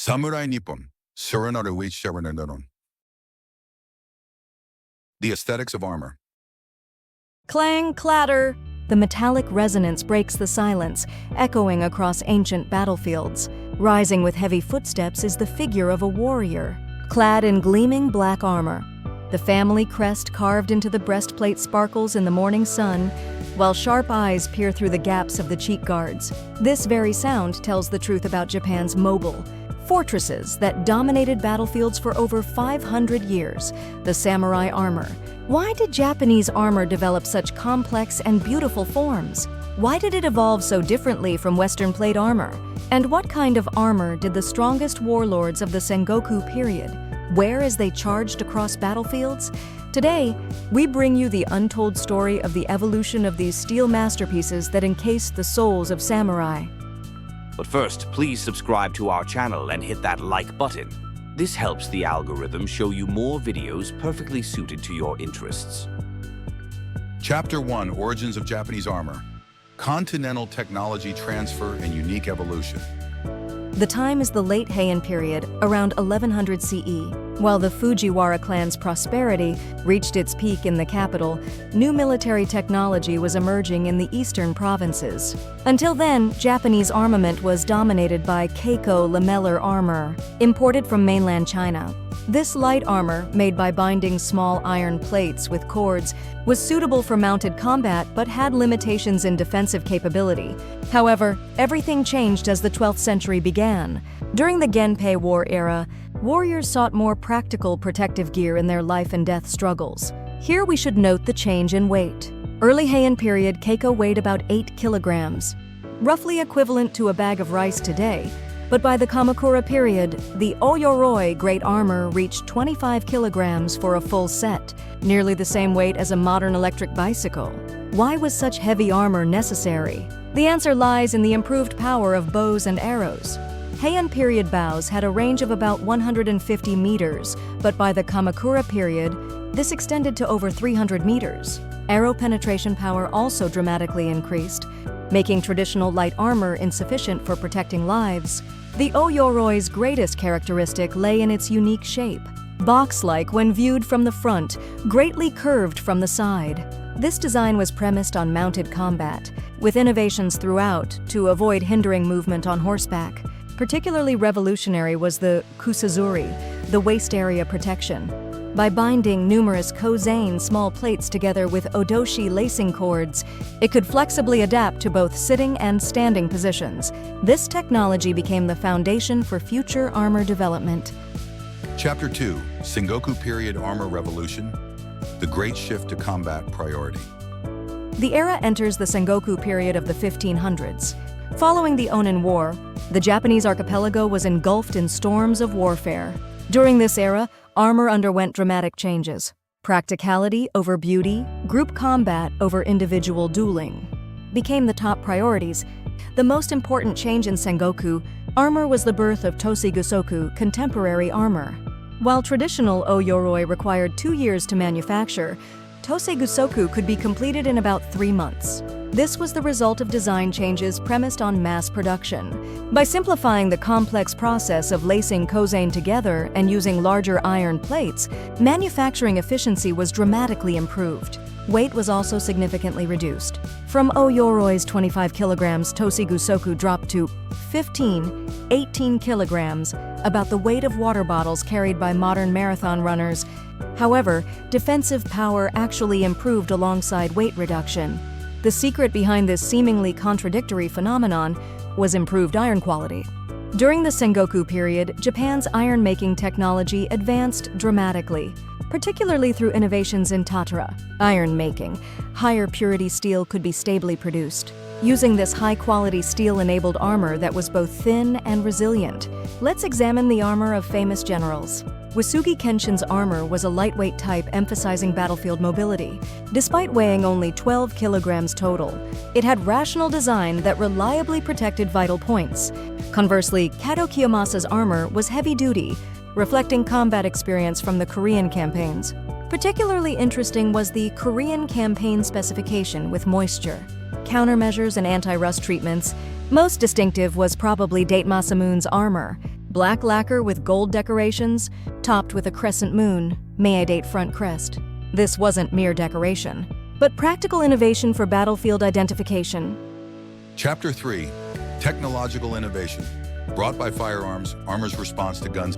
Samurai Nippon, Suranare Wicharanon. The aesthetics of armor. Clang, clatter. The metallic resonance breaks the silence, echoing across ancient battlefields. Rising with heavy footsteps is the figure of a warrior, clad in gleaming black armor. The family crest carved into the breastplate sparkles in the morning sun, while sharp eyes peer through the gaps of the cheek guards. This very sound tells the truth about Japan's mobile fortresses that dominated battlefields for over 500 years, the samurai armor. Why did Japanese armor develop such complex and beautiful forms? Why did it evolve so differently from Western plate armor? And what kind of armor did the strongest warlords of the Sengoku period wear as they charged across battlefields? Today, we bring you the untold story of the evolution of these steel masterpieces that encased the souls of samurai. But first, please subscribe to our channel and hit that like button. This helps the algorithm show you more videos perfectly suited to your interests. Chapter 1, Origins of Japanese Armor. Continental technology transfer and unique evolution. The time is the late Heian period, around 1100 CE. While the Fujiwara clan's prosperity reached its peak in the capital, new military technology was emerging in the eastern provinces. Until then, Japanese armament was dominated by keiko lamellar armor, imported from mainland China. This light armor, made by binding small iron plates with cords, was suitable for mounted combat but had limitations in defensive capability. However, everything changed as the 12th century began. During the Genpei War era, warriors sought more practical protective gear in their life and death struggles. Here we should note the change in weight. Early Heian period, keiko weighed about 8 kilograms, roughly equivalent to a bag of rice today. But by the Kamakura period, the o-yoroi great armor reached 25 kilograms for a full set, nearly the same weight as a modern electric bicycle. Why was such heavy armor necessary? The answer lies in the improved power of bows and arrows. Heian period bows had a range of about 150 meters, but by the Kamakura period, this extended to over 300 meters. Arrow penetration power also dramatically increased, making traditional light armor insufficient for protecting lives. The o-yoroi's greatest characteristic lay in its unique shape. Box-like when viewed from the front, greatly curved from the side. This design was premised on mounted combat, with innovations throughout to avoid hindering movement on horseback. Particularly revolutionary was the kusazuri, the waist area protection. By binding numerous kozain small plates together with odoshi lacing cords, it could flexibly adapt to both sitting and standing positions. This technology became the foundation for future armor development. Chapter 2, Sengoku period armor revolution. The great shift to combat priority. The era enters the Sengoku period of the 1500s. Following the Onin War, the Japanese archipelago was engulfed in storms of warfare. During this era, armor underwent dramatic changes. Practicality over beauty, group combat over individual dueling became the top priorities. The most important change in Sengoku armor was the birth of tosei-gusoku, contemporary armor. While traditional o-yoroi required 2 years to manufacture, tosei-gusoku could be completed in about 3 months. This was the result of design changes premised on mass production. By simplifying the complex process of lacing kozain together and using larger iron plates, manufacturing efficiency was dramatically improved. Weight was also significantly reduced. From o-yoroi's 25 kilograms, tosei-gusoku dropped to 18 kilograms, about the weight of water bottles carried by modern marathon runners. However, defensive power actually improved alongside weight reduction. The secret behind this seemingly contradictory phenomenon was improved iron quality. During the Sengoku period, Japan's iron-making technology advanced dramatically, particularly through innovations in tatara, iron making. Higher purity steel could be stably produced. Using this high-quality steel-enabled armor that was both thin and resilient, let's examine the armor of famous generals. Wasugi Kenshin's armor was a lightweight type emphasizing battlefield mobility. Despite weighing only 12 kilograms total, it had rational design that reliably protected vital points. Conversely, Kato Kiyomasa's armor was heavy-duty, reflecting combat experience from the Korean campaigns. Particularly interesting was the Korean campaign specification with moisture, countermeasures, and anti-rust treatments. Most distinctive was probably Date Masamune's armor. Black lacquer with gold decorations, topped with a crescent moon, Meidate front crest. This wasn't mere decoration, but practical innovation for battlefield identification. Chapter 3. Technological Innovation. Brought by firearms, armor's response to guns.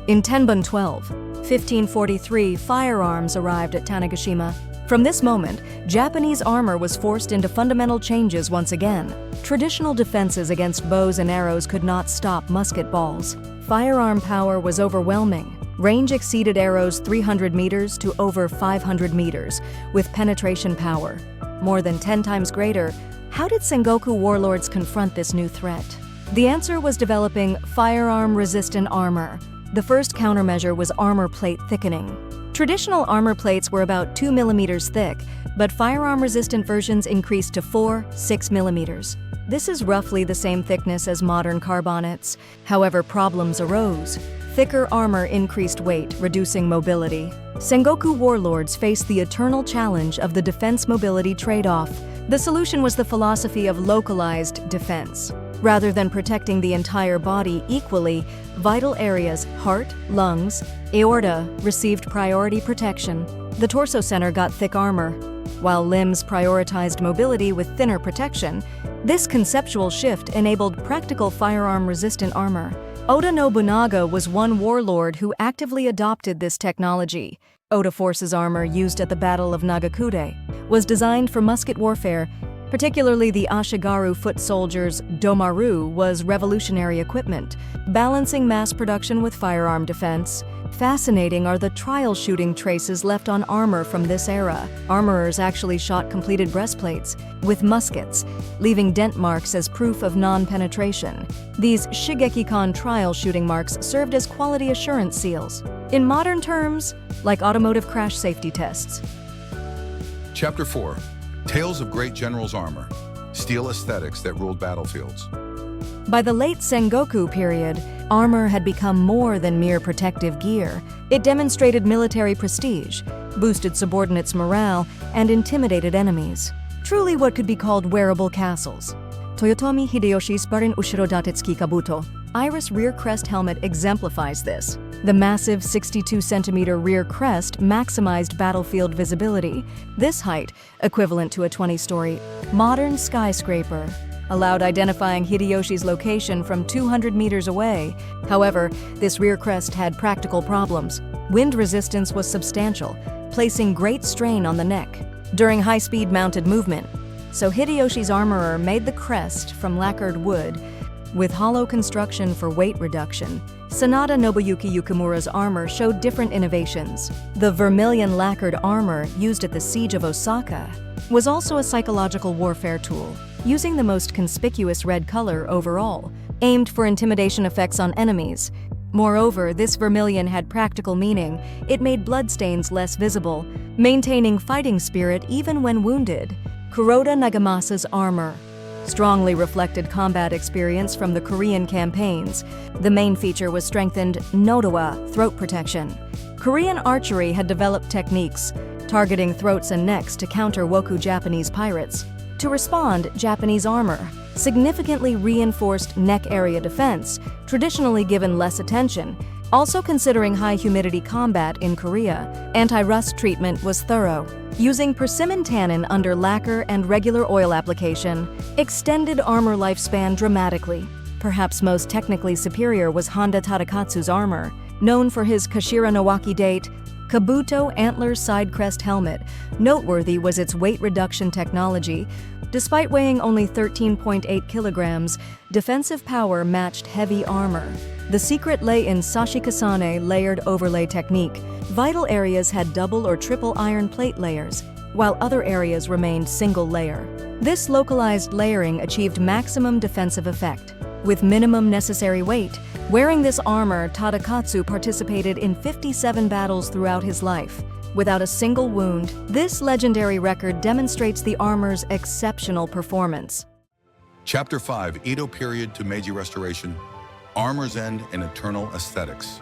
In Tenbun 12, 1543, firearms arrived at Tanegashima. From this moment, Japanese armor was forced into fundamental changes once again. Traditional defenses against bows and arrows could not stop musket balls. Firearm power was overwhelming. Range exceeded arrows 300 meters to over 500 meters, with penetration power more than 10 times greater. How did Sengoku warlords confront this new threat? The answer was developing firearm-resistant armor. The first countermeasure was armor plate thickening. Traditional armor plates were about 2 millimeters thick, but firearm-resistant versions increased to 4-6 millimeters. This is roughly the same thickness as modern carbonnates. However, problems arose. Thicker armor increased weight, reducing mobility. Sengoku warlords faced the eternal challenge of the defense-mobility trade-off. The solution was the philosophy of localized defense. Rather than protecting the entire body equally, vital areas, heart, lungs, aorta, received priority protection. The torso center got thick armor, while limbs prioritized mobility with thinner protection. This conceptual shift enabled practical firearm-resistant armor. Oda Nobunaga was one warlord who actively adopted this technology. Oda Force's armor used at the Battle of Nagakure was designed for musket warfare. Particularly the Ashigaru foot soldiers' domaru was revolutionary equipment, balancing mass production with firearm defense. Fascinating are the trial shooting traces left on armor from this era. Armorers actually shot completed breastplates with muskets, leaving dent marks as proof of non-penetration. These Shigeki-kan trial shooting marks served as quality assurance seals. In modern terms, like automotive crash safety tests. Chapter 4. Tales of Great Generals' Armor. Steel aesthetics that ruled battlefields. By the late Sengoku period, armor had become more than mere protective gear. It demonstrated military prestige, boosted subordinates' morale, and intimidated enemies. Truly what could be called wearable castles. Toyotomi Hideyoshi's Barin Ushiro Datetsuki Kabuto, Iris rear crest helmet exemplifies this. The massive 62-centimeter rear crest maximized battlefield visibility. This height, equivalent to a 20-story modern skyscraper, allowed identifying Hideyoshi's location from 200 meters away. However, this rear crest had practical problems. Wind resistance was substantial, placing great strain on the neck during high-speed mounted movement. So Hideyoshi's armorer made the crest from lacquered wood, with hollow construction for weight reduction. Sanada Nobuyuki Yukimura's armor showed different innovations. The vermilion lacquered armor used at the Siege of Osaka was also a psychological warfare tool, using the most conspicuous red color overall, aimed for intimidation effects on enemies. Moreover, this vermilion had practical meaning. It made bloodstains less visible, maintaining fighting spirit even when wounded. Kuroda Nagamasa's armor strongly reflected combat experience from the Korean campaigns. The main feature was strengthened nodowa, throat protection. Korean archery had developed techniques targeting throats and necks to counter Woku Japanese pirates. To respond, Japanese armor significantly reinforced neck area defense, traditionally given less attention. Also considering high humidity combat in Korea, anti-rust treatment was thorough. Using persimmon tannin under lacquer and regular oil application extended armor lifespan dramatically. Perhaps most technically superior was Honda Tadakatsu's armor, known for his Kashira Nowaki date Kabuto antler side crest helmet. Noteworthy was its weight reduction technology. Despite weighing only 13.8 kilograms, defensive power matched heavy armor. The secret lay in Sashikasane layered overlay technique. Vital areas had double or triple iron plate layers, while other areas remained single layer. This localized layering achieved maximum defensive effect. With minimum necessary weight, wearing this armor, Tadakatsu participated in 57 battles throughout his life, without a single wound. This legendary record demonstrates the armor's exceptional performance. Chapter 5. Edo Period to Meiji Restoration. Armor's End and Eternal Aesthetics.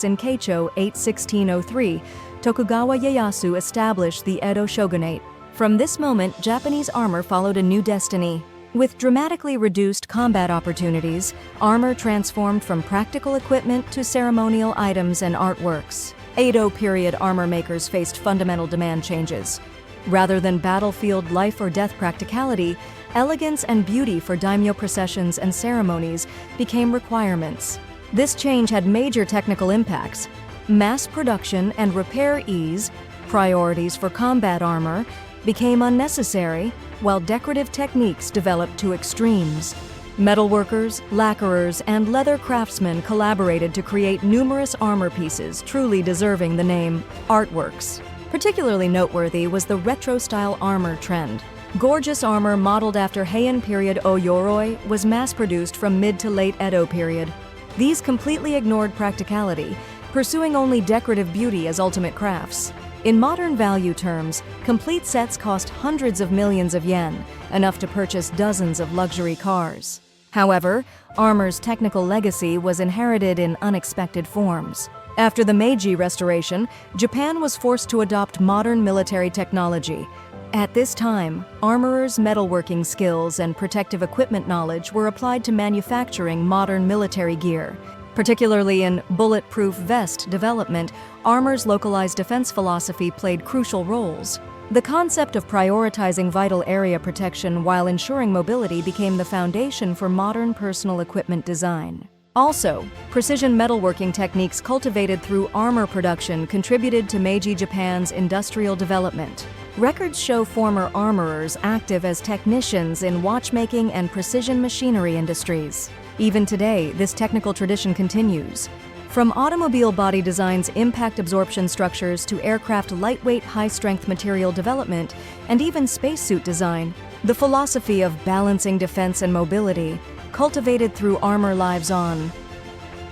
In Keicho 8-1603, Tokugawa Ieyasu established the Edo shogunate. From this moment, Japanese armor followed a new destiny. With dramatically reduced combat opportunities, armor transformed from practical equipment to ceremonial items and artworks. Edo period armor makers faced fundamental demand changes. Rather than battlefield life or death practicality, elegance and beauty for daimyo processions and ceremonies became requirements. This change had major technical impacts. Mass production and repair ease, priorities for combat armor, became unnecessary, while decorative techniques developed to extremes. Metalworkers, lacquerers, and leather craftsmen collaborated to create numerous armor pieces truly deserving the name artworks. Particularly noteworthy was the retro-style armor trend. Gorgeous armor modeled after Heian period o-yoroi was mass-produced from mid to late Edo period. These completely ignored practicality, pursuing only decorative beauty as ultimate crafts. In modern value terms, complete sets cost hundreds of millions of yen, enough to purchase dozens of luxury cars. However, armor's technical legacy was inherited in unexpected forms. After the Meiji Restoration, Japan was forced to adopt modern military technology. At this time, armorers' metalworking skills and protective equipment knowledge were applied to manufacturing modern military gear. Particularly in bulletproof vest development, armor's localized defense philosophy played crucial roles. The concept of prioritizing vital area protection while ensuring mobility became the foundation for modern personal equipment design. Also, precision metalworking techniques cultivated through armor production contributed to Meiji Japan's industrial development. Records show former armorers active as technicians in watchmaking and precision machinery industries. Even today, this technical tradition continues. From automobile body design's impact absorption structures to aircraft lightweight high-strength material development and even spacesuit design, the philosophy of balancing defense and mobility, cultivated through armor lives on.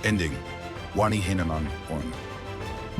Ending. Wani Hinanan on.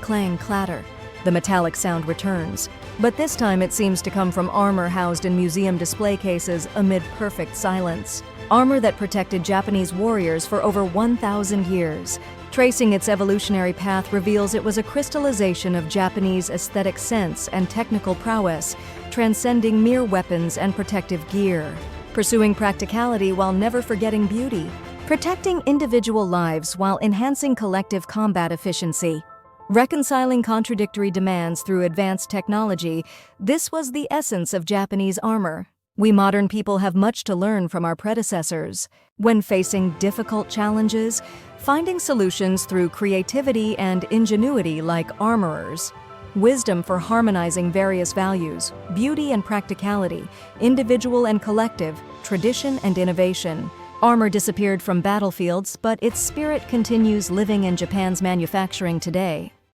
Clang, clatter. The metallic sound returns, but this time it seems to come from armor housed in museum display cases amid perfect silence. Armor that protected Japanese warriors for over 1,000 years. Tracing its evolutionary path reveals it was a crystallization of Japanese aesthetic sense and technical prowess, transcending mere weapons and protective gear. Pursuing practicality while never forgetting beauty. Protecting individual lives while enhancing collective combat efficiency. Reconciling contradictory demands through advanced technology, this was the essence of Japanese armor. We modern people have much to learn from our predecessors. When facing difficult challenges, finding solutions through creativity and ingenuity like armorers. Wisdom for harmonizing various values, beauty and practicality, individual and collective, tradition and innovation. Armor disappeared from battlefields, but its spirit continues living in Japan's manufacturing today.